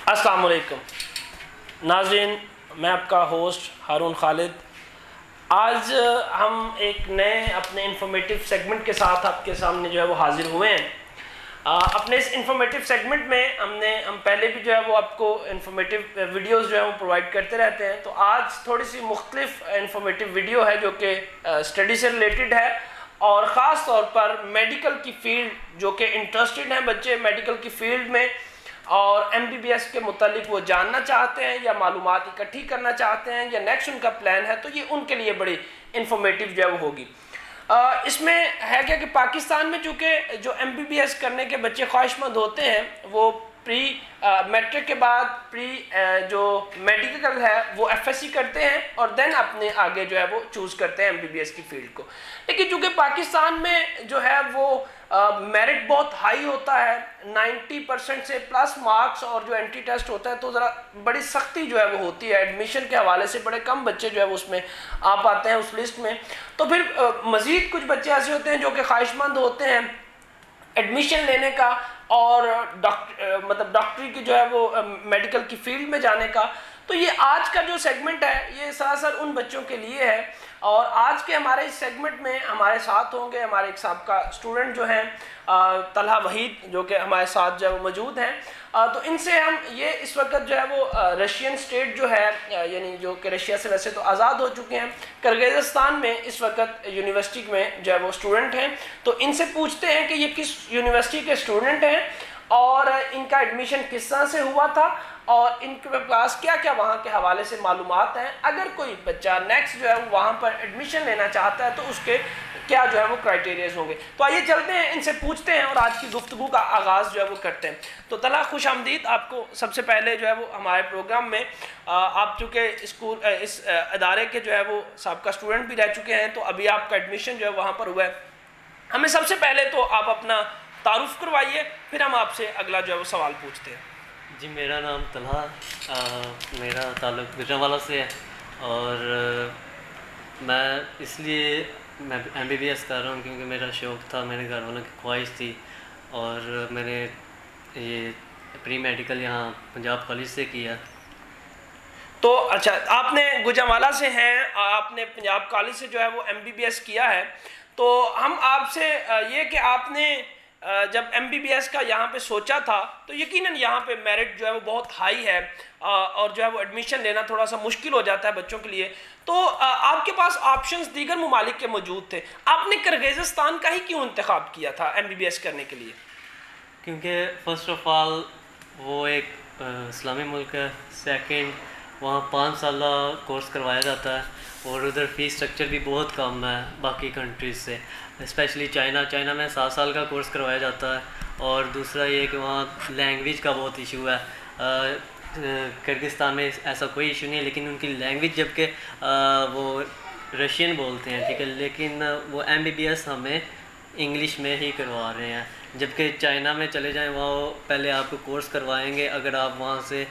अस्सलाम वालेकुम नाज़रीन, मैं आपका होस्ट हारून खालिद। आज हम एक नए अपने इंफॉर्मेटिव सेगमेंट के साथ आपके सामने जो है वो हाजिर हुए हैं। अपने इस इंफॉर्मेटिव सेगमेंट में हम पहले भी जो है वो आपको इंफॉर्मेटिव वीडियोस जो है वो प्रोवाइड करते रहते हैं। तो आज थोड़ी सी मुख्तलिफ इंफॉर्मेटिव वीडियो है जो कि स्टडी से रिलेटेड है और ख़ास तौर पर मेडिकल की फील्ड जो कि इंटरेस्टेड हैं बच्चे मेडिकल की फील्ड में और MBBS के मुतालिक वो जानना चाहते हैं या मालूमात इकट्ठी करना चाहते हैं या नेक्स्ट उनका प्लान है, तो ये उनके लिए बड़ी इंफॉर्मेटिव जो है वो होगी। इसमें है क्या कि पाकिस्तान में चूँकि जो MBBS करने के बच्चे ख्वाहिशमंद होते हैं वो प्री मैट्रिक के बाद जो मेडिकल है वो FSC करते हैं और देन अपने आगे जो है वो चूज़ करते हैं MBBS की फील्ड को। लेकिन चूँकि पाकिस्तान में जो है वो मेरिट बहुत हाई होता है, 90% से प्लस मार्क्स और जो एंट्री टेस्ट होता है, तो ज़रा बड़ी सख्ती जो है वो होती है एडमिशन के हवाले से। बड़े कम बच्चे जो है वो उसमें आ पाते हैं उस लिस्ट में। तो फिर मज़ीद कुछ बच्चे ऐसे होते हैं जो कि ख्वाहिशमंद होते हैं एडमिशन लेने का और डॉक्टरी की जो है वो मेडिकल की फील्ड में जाने का। तो ये आज का जो सेगमेंट है ये सरासर उन बच्चों के लिए है। और आज के हमारे इस सेगमेंट में हमारे साथ होंगे हमारे एक साहबका स्टूडेंट जो हैं तलहा वहीद, जो कि हमारे साथ जो है वो मौजूद हैं। तो इनसे हम ये इस वक्त जो है वो रशियन स्टेट जो है यानी जो कि रशिया से वैसे तो आज़ाद हो चुके हैं, किर्गिज़स्तान में इस वक्त यूनिवर्सिटी में जो है वो स्टूडेंट हैं। तो इनसे पूछते हैं कि ये किस यूनिवर्सिटी के स्टूडेंट हैं और इनका एडमिशन किस तरह से हुआ था और इनके पास क्या क्या वहाँ के हवाले से मालूमात हैं। अगर कोई बच्चा नेक्स्ट जो है वो वहाँ पर एडमिशन लेना चाहता है तो उसके क्या जो है वो क्राइटेरियाज होंगे। तो आइए चलते हैं, इनसे पूछते हैं और आज की गुफ्तगू का आगाज़ जो है वो करते हैं। तो तला खुश आमदीद आपको सबसे पहले जो है वो हमारे प्रोग्राम में। आप चूँकि स्कूल इस अदारे के जो है वो साबका स्टूडेंट भी रह चुके हैं, तो अभी आपका एडमिशन जो है वहाँ पर हुआ है। हमें सबसे पहले तो आप अपना तारुफ करवाइए, फिर हम आपसे अगला जो है वो सवाल पूछते हैं। जी, मेरा नाम तलहा, मेरा ताल्लुक़ गुजरांवाला से है और मैं MBBS कर रहा हूँ क्योंकि मेरा शौक़ था, मेरे घर वालों की ख्वाहिश थी और मैंने ये प्री मेडिकल यहाँ पंजाब कॉलेज से किया। तो अच्छा, आपने गुजरांवाला से हैं, आपने पंजाब कॉलेज से जो है वो MBBS किया है। तो हम आपसे ये कि आपने जब MBBS का यहाँ पे सोचा था तो यकीनन यहाँ पे मेरिट जो है वो बहुत हाई है और जो है वो एडमिशन लेना थोड़ा सा मुश्किल हो जाता है बच्चों के लिए। तो आपके पास ऑप्शंस दीगर ममालिक के मौजूद थे, आपने किर्गिज़स्तान का ही क्यों इंतखाब किया था MBBS करने के लिए? क्योंकि फ़र्स्ट ऑफ़ ऑल वो एक इस्लामी मुल्क है, सेकंड वहाँ 5 साल कोर्स करवाया जाता है और उधर फ़ीस स्ट्रक्चर भी बहुत कम है बाकी कंट्रीज़ से, स्पेशली चाइना में 7 साल का कोर्स करवाया जाता है। और दूसरा ये कि वहाँ लैंग्वेज का बहुत इशू है। किर्गिस्तान में ऐसा कोई इशू नहीं है, लेकिन उनकी लैंग्वेज जबकि वो रशियन बोलते हैं, ठीक है, लेकिन वो MBBS हमें इंग्लिश में ही करवा रहे हैं। जबकि चाइना में चले जाएं, वहाँ पहले आपको कोर्स करवाएंगे, अगर आप वहाँ से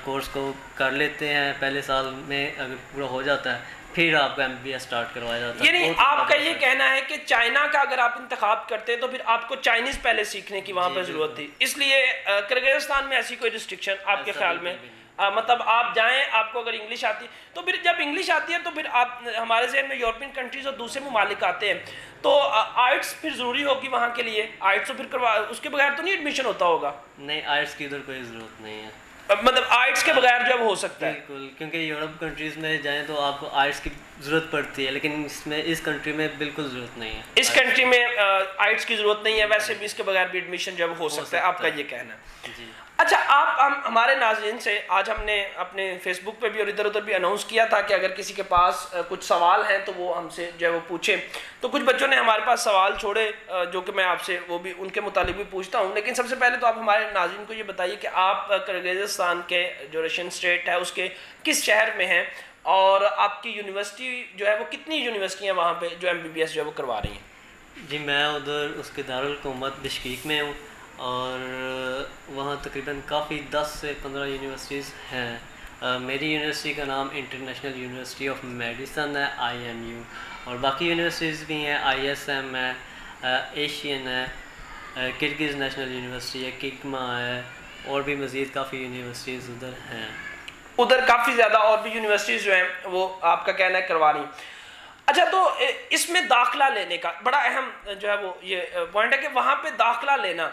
कोर्स को कर लेते हैं पहले साल में, अगर पूरा हो जाता है फिर आपको MBBS स्टार्ट करवाया जाता है। यानी आपका ये कहना है कि चाइना का अगर आप इंतखाब करते तो फिर आपको चाइनीज़ पहले सीखने की वहाँ पर ज़रूरत थी, इसलिए किर्गिज़स्तान में ऐसी कोई रिस्ट्रिक्शन आपके ख्याल में? मतलब आप जाएं, आपको अगर इंग्लिश आती तो फिर जब इंग्लिश आती है तो फिर आप हमारे जहन में यूरोपियन कंट्रीज़ और दूसरे ममालिक आते हैं तो आर्ट्स फिर ज़रूरी होगी वहाँ के लिए। आर्ट्स तो फिर करवा, उसके बगैर तो नहीं एडमिशन होता होगा? नहीं, आर्ट्स की उधर कोई ज़रूरत नहीं है, मतलब आर्ट्स के बगैर जब हो सकता है। बिल्कुल, क्योंकि यूरोप कंट्रीज़ में जाएं तो आपको आर्ट्स की ज़रूरत पड़ती है, लेकिन इस कंट्री में बिल्कुल ज़रूरत नहीं है। इस कंट्री में आर्ट्स की ज़रूरत नहीं है, वैसे भी इसके बगैर भी एडमिशन जब हो सकता है, आपका ये कहना है। जी। अच्छा, हम हमारे नाज़रीन से आज हमने अपने फेसबुक पे भी और इधर उधर भी अनाउंस किया था कि अगर किसी के पास कुछ सवाल हैं तो वो हमसे जो है वो पूछे। तो कुछ बच्चों ने हमारे पास सवाल छोड़े जो कि मैं आपसे वो भी उनके मुतालिक भी पूछता हूँ। लेकिन सबसे पहले तो आप हमारे नाज़रीन को ये बताइए कि आप किर्गिज़स्तान के जो रशियन स्टेट है उसके किस शहर में हैं और आपकी यूनिवर्सिटी जो है वो कितनी यूनिवर्सिटियाँ वहाँ पर जो MBBS जो है वो करवा रही हैं? जी, मैं उधर उसके दारुल हुकूमत बिश्केक में हूँ और वहाँ तकरीबन काफ़ी 10 से 15 यूनिवर्सिटीज़ हैं। मेरी यूनिवर्सिटी का नाम इंटरनेशनल यूनिवर्सिटी ऑफ मेडिसन है, IMU, और बाकी यूनिवर्सिटीज़ भी हैं, ISM है, एशियन है, किर्गिज़ नेशनल यूनिवर्सिटी है, किकमा है, और भी मज़ीद काफ़ी यूनिवर्सिटीज़ उधर हैं। उधर काफ़ी ज़्यादा और भी यूनिवर्सिटीज़ जो हैं वो आपका कहना है करवा रही। अच्छा, तो इसमें दाखिला लेने का बड़ा अहम जो है वो ये पॉइंट है कि वहाँ पे दाखिला लेना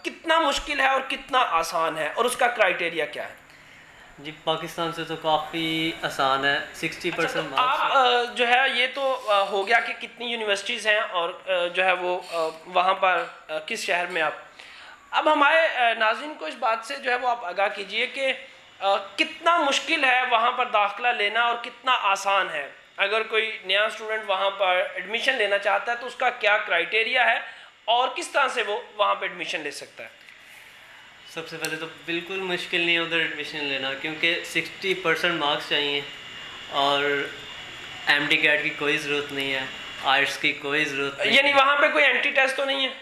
कितना मुश्किल है और कितना आसान है और उसका क्राइटेरिया क्या है? जी, पाकिस्तान से तो काफ़ी आसान है, 60% तो मार्क्स। आप जो है ये तो हो गया कि कितनी यूनिवर्सिटीज़ हैं और जो है वो वहाँ पर किस शहर में आप। अब हमारे नाज़रीन को इस बात से जो है वो आप आगाह कीजिए कि कितना मुश्किल है वहाँ पर दाखिला लेना और कितना आसान है। अगर कोई नया स्टूडेंट वहाँ पर एडमिशन लेना चाहता है तो उसका क्या क्राइटेरिया है और किस तरह से वो वहाँ पर एडमिशन ले सकता है? सबसे पहले तो बिल्कुल मुश्किल नहीं है उधर एडमिशन लेना, क्योंकि 60% मार्क्स चाहिए और एमडी कैट की कोई ज़रूरत नहीं है, आर्ट्स की कोई ज़रूरत नहीं यानी वहाँ पे कोई एंट्री टेस्ट तो नहीं है?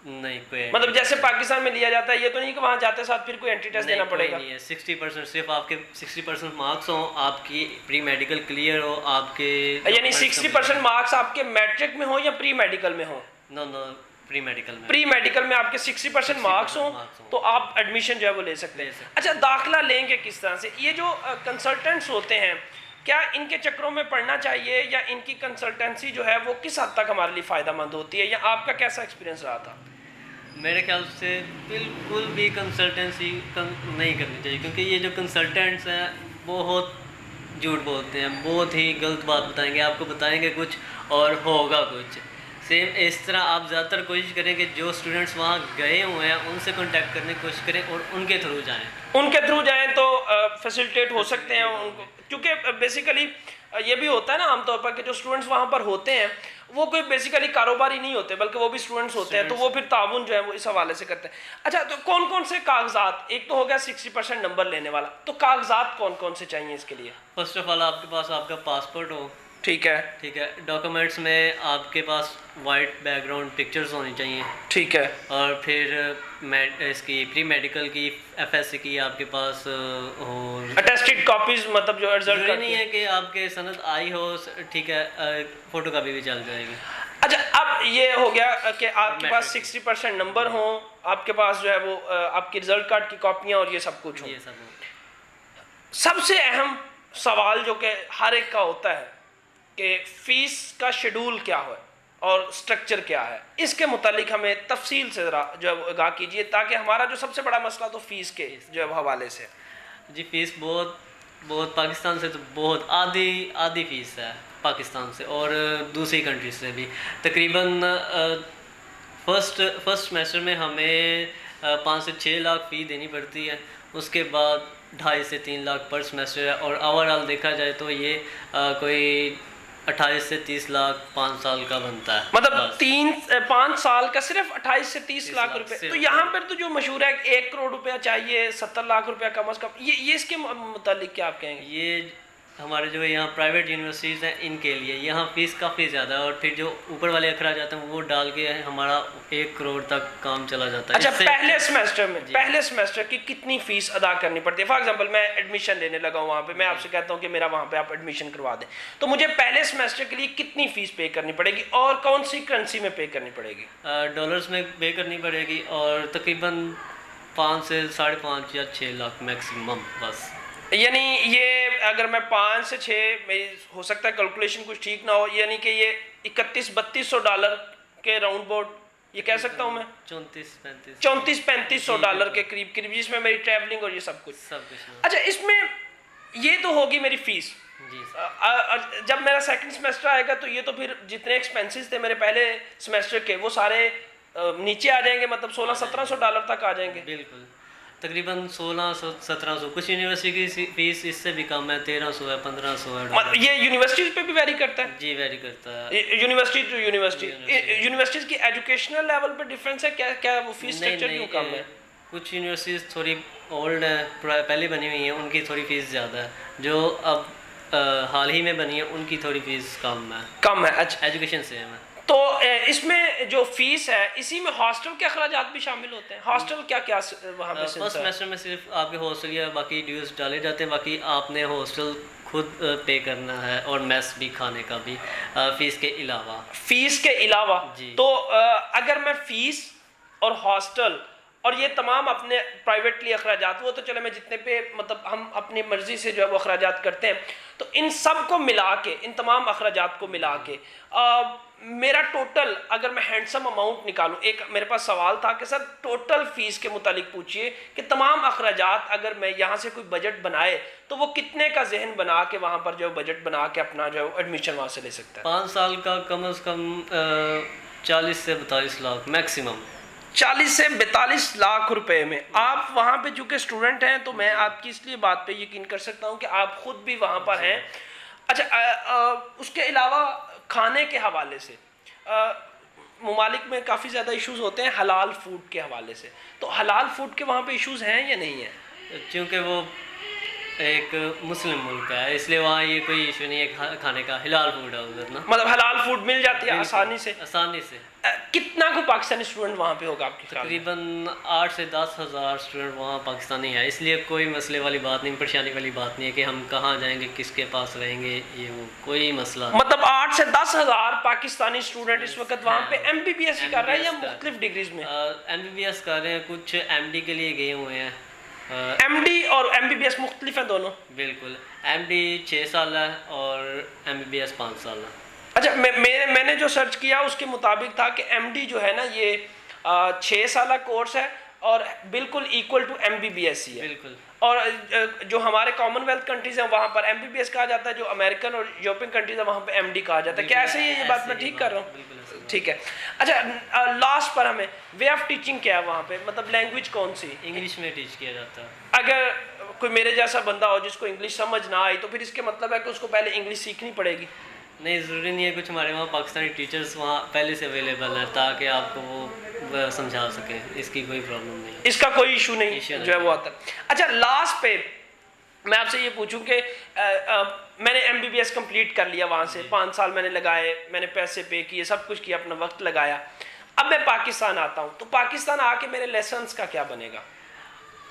नहीं, कोई मतलब जैसे पाकिस्तान में लिया जाता है, ये तो नहीं कि वहाँ जाते साथ फिर कोई एंट्री टेस्ट देना पड़ेगा? नहीं है, 60% सिर्फ आपके 60% मार्क्स हो, आपकी प्री मेडिकल क्लियर हो, आपके यानी 60% मार्क्स आपके मैट्रिक में हो या प्री मेडिकल में हो? नो प्री मेडिकल में। प्री मेडिकल में आपके 60% मार्क्स हो तो आप एडमिशन जो है वो ले सकते हैं। अच्छा, दाखिला लेंगे किस तरह से? ये जो कंसल्टेंट्स होते हैं, क्या इनके चक्रों में पढ़ना चाहिए या इनकी कंसल्टेंसी जो है वो किस हद तक हमारे लिए फ़ायदेमंद होती है, या आपका कैसा एक्सपीरियंस रहा था? मेरे ख्याल से बिल्कुल भी कंसल्टेंसी नहीं करनी चाहिए, क्योंकि ये जो कंसल्टेंट्स हैं बहुत झूठ बोलते हैं, बहुत ही गलत बात बताएंगे, आपको बताएंगे कुछ और होगा कुछ। सेम इस तरह आप ज़्यादातर कोशिश करें कि जो स्टूडेंट्स वहाँ गए हुए हैं उनसे कांटेक्ट करने की कोशिश करें और उनके थ्रू जाएं। उनके थ्रू जाएं तो फैसिलिटेट हो सकते हैं उनको, क्योंकि बेसिकली ये भी होता है ना आमतौर पर कि जो स्टूडेंट्स वहाँ पर होते हैं वो कोई बेसिकली कारोबारी नहीं होते, बल्कि वो भी स्टूडेंट्स होते हैं, तो वो फिर ताउन जो है वो इस हवाले से करते हैं। अच्छा, तो कौन कौन से कागजात, एक तो हो गया 60% नंबर लेने वाला, तो कागजात कौन कौन से चाहिए इसके लिए? फर्स्ट ऑफ ऑल आपके पास आपका पासपोर्ट हो। ठीक है। डॉक्यूमेंट्स में आपके पास वाइट बैकग्राउंड पिक्चर्स होनी चाहिए। ठीक है। और फिर इसकी प्री मेडिकल की एफएससी की आपके पास और अटेस्टेड कॉपीज, मतलब जो रिजल्ट नहीं है कि आपके सनद आई हो, ठीक है, फोटो कापी भी चल जाएगी। अच्छा, अब ये हो गया कि आपके पास 60% नंबर हो, आपके पास जो है वो आपकी रिजल्ट कार्ड की कॉपियाँ और ये सब कुछ हो। ये सब हो। सबसे अहम सवाल जो कि हर एक का होता है कि फ़ीस का शेड्यूल क्या है और स्ट्रक्चर क्या है, इसके मुतालिक हमें तफसील से ज़रा जो है आगाह कीजिए, ताकि हमारा जो सबसे बड़ा मसला तो फ़ीस के जो है हवाले से। जी, फ़ीस बहुत पाकिस्तान से तो बहुत आधी फ़ीस है पाकिस्तान से और दूसरी कंट्री से भी। तकरीबन फर्स्ट सेमेस्टर में हमें 5 से 6 लाख फ़ी देनी पड़ती है, उसके बाद 2.5 से 3 लाख पर सेमेस्टर है, और ओवरऑल देखा जाए तो ये कोई 28 से 30 लाख 5 साल का बनता है। मतलब 5 साल का सिर्फ 28 से 30 लाख रुपए। तो यहाँ पर तो जो मशहूर है 1 करोड़ रुपया चाहिए, 70 लाख रुपया कम अज़ कम, ये इसके मुतालिक क्या आप कहेंगे? ये हमारे जो यहाँ प्राइवेट यूनिवर्सिटीज़ हैं इनके लिए यहाँ फ़ीस काफ़ी ज़्यादा है, और फिर जो ऊपर वाले अखराज आते हैं वो डाल के हमारा 1 करोड़ तक काम चला जाता है। अच्छा, पहले सेमेस्टर की कितनी फ़ीस अदा करनी पड़ती है? फॉर एग्जांपल मैं एडमिशन लेने लगा हूँ वहाँ पे, मैं आपसे कहता हूँ कि मेरा वहाँ पे आप एडमिशन करवा दें, तो मुझे पहले सेमेस्टर के लिए कितनी फ़ीस पे करनी पड़ेगी और कौन सी करेंसी में पे करनी पड़ेगी? डॉलर्स में पे करनी पड़ेगी, और तकरीबन 5 से 5.5 या 6 लाख मैक्सिमम बस। यानी ये अगर मैं 5 से 6, मेरी हो सकता है कैलकुलेशन कुछ ठीक ना हो, यानी कि ये 31-3200 डॉलर के राउंड बोर्ड, ये कह सकता हूँ मैं 34-3500 डॉलर के करीब, जिसमें मेरी ट्रैवलिंग और ये सब कुछ। अच्छा, इसमें ये तो होगी मेरी फीस जी। जब मेरा सेकंड सेमेस्टर आएगा तो ये तो फिर जितने एक्सपेंसेस थे मेरे पहले सेमेस्टर के वो सारे नीचे आ जाएंगे, मतलब 1600-1700 डॉलर तक आ जाएंगे। बिल्कुल, तकरीबन 1600-1700। कुछ यूनिवर्सिटी की फीस इससे भी कम है, 1300 है, 1500 है। ये यूनिवर्सिटीज पे भी वेरी करता है? जी, वेरी करता है, यूनिवर्सिटी टू यूनिवर्सिटी। यूनिवर्सिटीज की एजुकेशनल लेवल पे डिफरेंस है क्या वो फीस स्ट्रक्चर क्यों कम है? कुछ यूनिवर्सिटीज थोड़ी ओल्ड है, पहले बनी हुई है, उनकी थोड़ी फीस ज़्यादा है, जो अब हाल ही में बनी है उनकी थोड़ी फीस कम है। अच्छा, एजुकेशन सेम है। तो इसमें जो फीस है इसी में हॉस्टल के अखराजात भी शामिल होते हैं? हॉस्टल क्या वहाँ पे? फर्स्ट सेमेस्टर में सिर्फ आपके हॉस्टल या बाकी ड्यूज डाले जाते हैं, बाकी आपने हॉस्टल खुद पे करना है, और मेस भी खाने का भी फीस के अलावा। फीस के अलावा? तो अगर मैं फीस और हॉस्टल और ये तमाम अपने प्राइवेटली अखराजात, वो तो चले मैं जितने पे मतलब हम अपनी मर्जी से जो है वो अखराजात करते हैं, तो इन सब को मिला के, इन तमाम अखराजात को मिला के मेरा टोटल, अगर मैं हैंडसम अमाउंट निकालूं, एक मेरे पास सवाल था कि सर टोटल फीस के मुतालिक पूछिए कि तमाम अखराजात अगर मैं यहाँ से कोई बजट बनाए तो वो कितने का जहन बना के वहाँ पर जो बजट बना के अपना जो एडमिशन वहाँ से ले सकता है। 5 साल का कम से कम 40 से 42 लाख मैक्सिमम। 40 से 42 लाख रुपए में आप वहाँ पे चूँकि स्टूडेंट हैं, तो मैं आपकी इसलिए बात पे यकीन कर सकता हूँ कि आप खुद भी वहाँ पर हैं। अच्छा, उसके अलावा खाने के हवाले से ममालिक में काफ़ी ज़्यादा इश्यूज़ होते हैं हलाल फूड के हवाले से, तो हलाल फूड के वहाँ पे इश्यूज़ हैं या नहीं है? क्योंकि वो एक मुस्लिम मुल्क है, इसलिए वहाँ ये कोई इशू नहीं है खाने का। हलाल फूड है उधर ना, मतलब हलाल फूड मिल जाती है आसानी से। कितना को पाकिस्तानी स्टूडेंट वहाँ पे होगा आपके ख्याल में? तकरीबन 8 से 10 हज़ार स्टूडेंट वहाँ पाकिस्तानी है, इसलिए कोई मसले वाली बात नहीं, परेशानी वाली बात नहीं है कि हम कहाँ जाएंगे, किसके पास रहेंगे, ये वो कोई मसला। मतलब 8 से 10 हज़ार पाकिस्तानी स्टूडेंट इस वक्त वहाँ पे MBBS कर रहे हैं या मुख्तलिफ डिग्रीज में? MBBS कर रहे हैं, कुछ MD के लिए गए हुए हैं। MD और MBBS मुख्तलिफ हैं दोनों? बिल्कुल, MD 6 साल है और MBBS 5 साल है। अच्छा, मैंने जो सर्च किया उसके मुताबिक था कि MD जो है ना ये 6 साल कोर्स है और बिल्कुल इक्वल टू MBBS ही है। बिल्कुल। और जो हमारे कॉमनवेल्थ कंट्रीज हैं वहाँ पर MBBS कहा जाता है, जो अमेरिकन और यूरोपियन कंट्रीज है वहाँ पे MD कहा जाता है। क्या ऐसे ही ये बात मैं ठीक कर रहा हूँ? ठीक है। अच्छा, लास्ट पर हमें वे ऑफ टीचिंग क्या है वहाँ पे, मतलब लैंग्वेज कौन सी? इंग्लिश में टीच किया जाता है। अगर कोई मेरे जैसा बंदा हो जिसको इंग्लिश समझ ना आई, तो फिर इसके मतलब है कि उसको पहले इंग्लिश सीखनी पड़ेगी? नहीं, ज़रूरी नहीं है, कुछ हमारे वहाँ पाकिस्तानी टीचर्स वहाँ पहले से अवेलेबल हैं ताकि आपको वो समझा सकें, इसकी कोई प्रॉब्लम नहीं है, इसका कोई इशू नहीं जो है वो आता है। अच्छा, लास्ट पे मैं आपसे ये पूछूं कि मैंने MBBS कंप्लीट कर लिया, वहाँ से 5 साल मैंने लगाए, मैंने पैसे पे किए, सब कुछ किया, अपना वक्त लगाया, अब मैं पाकिस्तान आता हूँ, तो पाकिस्तान आके मेरे लेसन्स का क्या बनेगा?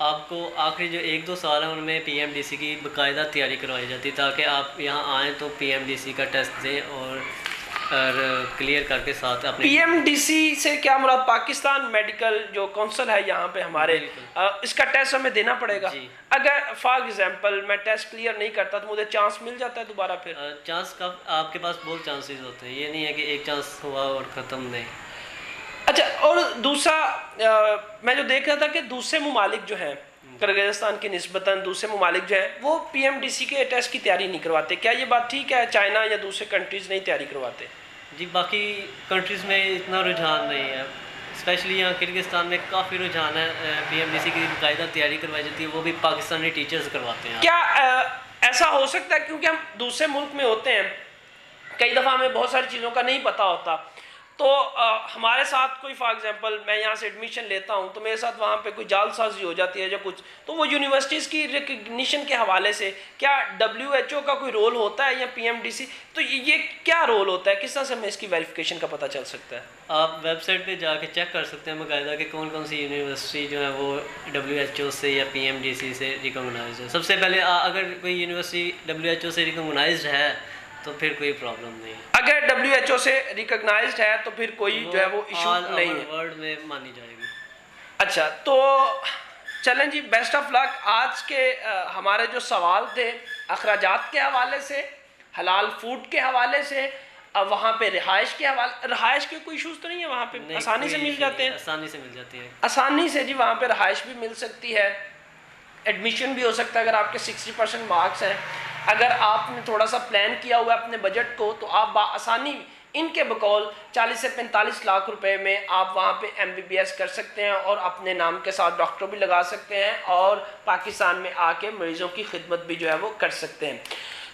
आपको आखिरी जो 1-2 साल है उनमें PMDC की बाकायदा तैयारी करवाई जाती है ताकि आप यहाँ आएँ तो PMDC का टेस्ट दें और क्लियर करके साथ अपने। PMDC से क्या मुराद? पाकिस्तान मेडिकल जो काउंसिल है यहाँ पे हमारे, इसका टेस्ट हमें देना पड़ेगा। अगर फॉर एग्जांपल मैं टेस्ट क्लियर नहीं करता तो मुझे चांस मिल जाता है दोबारा? फिर चांस का आपके पास बहुत चांसेस होते हैं, ये नहीं है कि एक चांस हुआ और ख़त्म नहीं। अच्छा, और दूसरा मैं जो देख रहा था कि दूसरे ममालिक जो हैं किर्गिज़स्तान की निस्बतन दूसरे ममालिक जो हैं वो PMDC के टेस्ट की तैयारी नहीं करवाते, क्या ये बात ठीक है? चाइना या दूसरे कंट्रीज़ नहीं तैयारी करवाते? जी, बाकी कंट्रीज़ में इतना रुझान नहीं है, स्पेशली यहाँ किर्गिस्तान में काफ़ी रुझान है। PMDC की बाकायदा तैयारी करवाई जाती है, वो भी पाकिस्तानी टीचर्स करवाते हैं। क्या ऐसा हो सकता है क्योंकि हम दूसरे मुल्क में होते हैं, कई दफ़ा हमें बहुत सारी चीज़ों का नहीं पता होता, तो हमारे साथ कोई फॉर एग्जांपल मैं यहाँ से एडमिशन लेता हूँ तो मेरे साथ वहाँ पे कोई जालसाजी हो जाती है या कुछ, तो वो यूनिवर्सिटीज़ की रिकग्निशन के हवाले से क्या WHO का कोई रोल होता है या PMDC, तो ये क्या रोल होता है, किस तरह से हमें इसकी वेरिफिकेशन का पता चल सकता है? आप वेबसाइट पे जाके चेक कर सकते हैं बाकायदा कि कौन कौन सी यूनिवर्सिटी जो है वो WHO से या PMDC से रिकॉग्नाइज्ड है। सबसे पहले अगर कोई यूनिवर्सिटी WHO से रिकॉग्नाइज्ड है तो फिर कोई प्रॉब्लम नहीं है। अगर WHO से रिकॉग्नाइज्ड है तो फिर कोई जो है वो इशू नहीं है, वर्ल्ड में मानी जाएगी। अच्छा, तो चलें जी, बेस्ट ऑफ लक। आज के हमारे जो सवाल थे अखराजात के हवाले से, हलाल फूड के हवाले से, वहाँ पे रिहाइश के हवाले, रिहाइश के कोई इशूज़ तो नहीं है वहाँ पे? आसानी से मिल जाते हैं? आसानी से मिल जाती है, आसानी से जी, वहाँ पे रिहाइश भी मिल सकती है, एडमिशन भी हो सकता है अगर आपके 60% मार्क्स हैं। अगर आपने थोड़ा सा प्लान किया हुआ है अपने बजट को तो आप आसानी इनके बकौल 40 से 45 लाख रुपए में आप वहाँ पे MBBS कर सकते हैं और अपने नाम के साथ डॉक्टर भी लगा सकते हैं और पाकिस्तान में आके मरीज़ों की खिदमत भी जो है वो कर सकते हैं।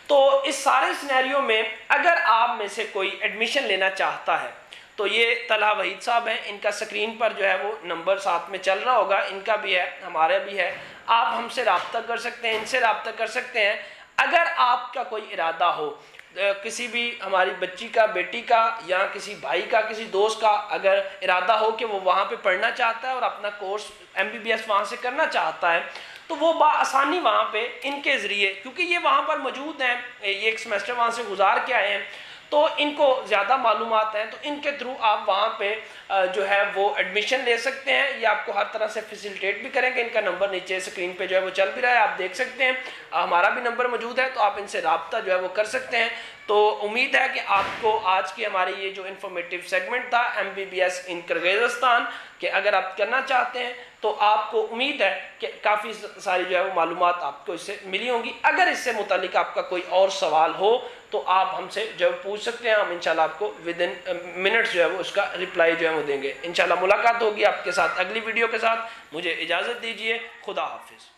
तो इस सारे सिनेरियो में अगर आप में से कोई एडमिशन लेना चाहता है तो ये तलहा वहीद साहब हैं, इनका स्क्रीन पर जो है वो नंबर साथ में चल रहा होगा, इनका भी है, हमारा भी है, आप हमसे रब्ता कर सकते हैं, इनसे रब्ता कर सकते हैं। अगर आपका कोई इरादा हो किसी भी हमारी बच्ची का, बेटी का या किसी भाई का, किसी दोस्त का अगर इरादा हो कि वो वहाँ पे पढ़ना चाहता है और अपना कोर्स MBBS वहाँ से करना चाहता है तो वो आसानी वहाँ पे इनके ज़रिए, क्योंकि ये वहाँ पर मौजूद हैं, ये एक सेमेस्टर वहाँ से गुजार के आए हैं, तो इनको ज़्यादा मालूमात हैं, तो इनके थ्रू आप वहाँ पे जो है वो एडमिशन ले सकते हैं। ये आपको हर तरह से फैसिलिटेट भी करेंगे। इनका नंबर नीचे स्क्रीन पे जो है वो चल भी रहा है, आप देख सकते हैं। हमारा भी नंबर मौजूद है, तो आप इनसे रब्ता जो है वो कर सकते हैं। तो उम्मीद है कि आपको आज की हमारी ये जो इन्फॉर्मेटिव सेगमेंट था MBBS इन किर्गिज़स्तान कि अगर आप करना चाहते हैं तो आपको उम्मीद है कि काफ़ी सारी जो है वो मालूमात आपको इससे मिली होंगी। अगर इससे मुतालिक आपका कोई और सवाल हो तो आप हमसे जो पूछ सकते हैं, हम इंशाल्लाह आपको विद इन मिनट्स जो है वो उसका रिप्लाई जो है वो देंगे। इंशाल्लाह मुलाकात होगी आपके साथ अगली वीडियो के साथ। मुझे इजाज़त दीजिए, खुदा हाफिज़।